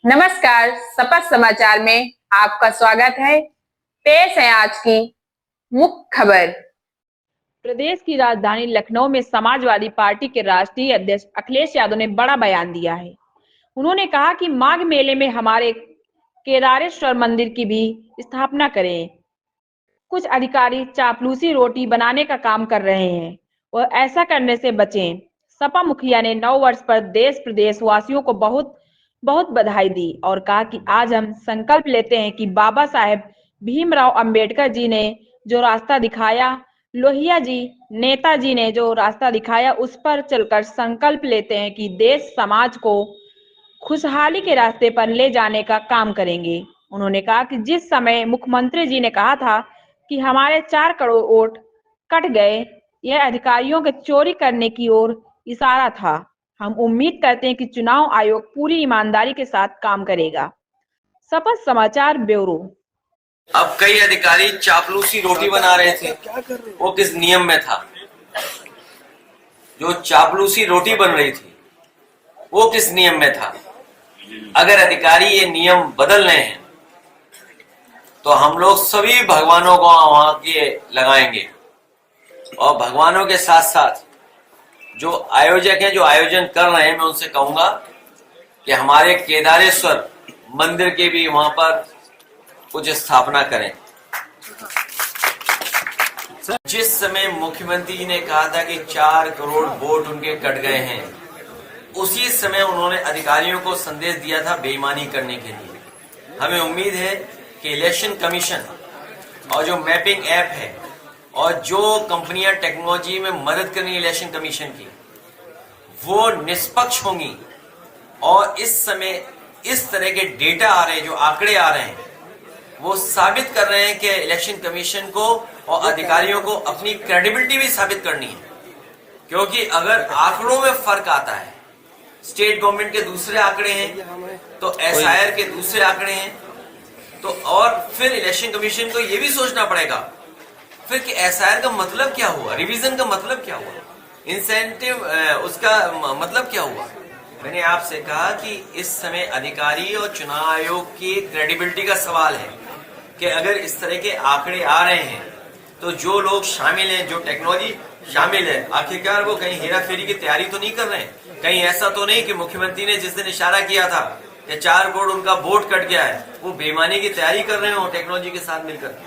नमस्कार, शपथ समाचार में आपका स्वागत है। पेश है आज की मुख्य खबर। प्रदेश की राजधानी लखनऊ में समाजवादी पार्टी के राष्ट्रीय अध्यक्ष अखिलेश यादव ने बड़ा बयान दिया है। उन्होंने कहा कि माघ मेले में हमारे केदारेश्वर मंदिर की भी स्थापना करें। कुछ अधिकारी चापलूसी रोटी बनाने का काम कर रहे हैं, वह ऐसा करने से बचें। सपा मुखिया ने नव वर्ष पर देश प्रदेश वासियों को बहुत बहुत बधाई दी और कहा कि आज हम संकल्प लेते हैं कि बाबा साहेब भीमराव अंबेडकर जी ने जो रास्ता दिखाया, लोहिया जी नेताजी ने जो रास्ता दिखाया, उस पर चलकर संकल्प लेते हैं कि देश समाज को खुशहाली के रास्ते पर ले जाने का काम करेंगे। उन्होंने कहा कि जिस समय मुख्यमंत्री जी ने कहा था कि हमारे 4 करोड़ वोट कट गए, यह अधिकारियों के चोरी करने की ओर इशारा था। हम उम्मीद करते हैं कि चुनाव आयोग पूरी ईमानदारी के साथ काम करेगा। शपथ समाचार ब्यूरो। अब कई अधिकारी चापलूसी रोटी बना रहे थे, वो किस नियम में था? जो चापलूसी रोटी बन रही थी वो किस नियम में था? अगर अधिकारी ये नियम बदल रहे हैं तो हम लोग सभी भगवानों को वहां के लगाएंगे और भगवानों के साथ साथ जो आयोजक हैं, जो आयोजन कर रहे हैं, मैं उनसे कहूंगा कि हमारे केदारेश्वर मंदिर के भी वहां पर कुछ स्थापना करें। जिस समय मुख्यमंत्री जी ने कहा था कि 4 करोड़ वोट उनके कट गए हैं, उसी समय उन्होंने अधिकारियों को संदेश दिया था बेईमानी करने के लिए। हमें उम्मीद है कि इलेक्शन कमीशन और जो मैपिंग ऐप है और जो कंपनियां टेक्नोलॉजी में मदद कर रही है इलेक्शन कमीशन की, वो निष्पक्ष होंगी और इस समय इस तरह के डेटा आ रहे हैं, जो आंकड़े आ रहे हैं, वो साबित कर रहे हैं कि इलेक्शन कमीशन को और अधिकारियों को अपनी क्रेडिबिलिटी भी साबित करनी है। क्योंकि अगर आंकड़ों में फर्क आता है, स्टेट गवर्नमेंट के दूसरे आंकड़े हैं तो एसआईआर के दूसरे आंकड़े हैं, तो और फिर इलेक्शन कमीशन को यह भी सोचना पड़ेगा फिर कि एसआईआर का मतलब क्या हुआ, रिवीजन का मतलब क्या हुआ, इंसेंटिव उसका मतलब क्या हुआ। मैंने आपसे कहा कि इस समय अधिकारी और चुनाव आयोग की क्रेडिबिलिटी का सवाल है कि अगर इस तरह के आंकड़े आ रहे हैं तो जो लोग शामिल हैं, जो टेक्नोलॉजी शामिल है, आखिरकार वो कहीं हेरा फेरी की तैयारी तो नहीं कर रहे हैं? कहीं ऐसा तो नहीं कि मुख्यमंत्री ने जिस दिन इशारा किया था कि 4 करोड़ उनका वोट कट गया है, वो बेईमानी की तैयारी कर रहे हो टेक्नोलॉजी के साथ मिलकर?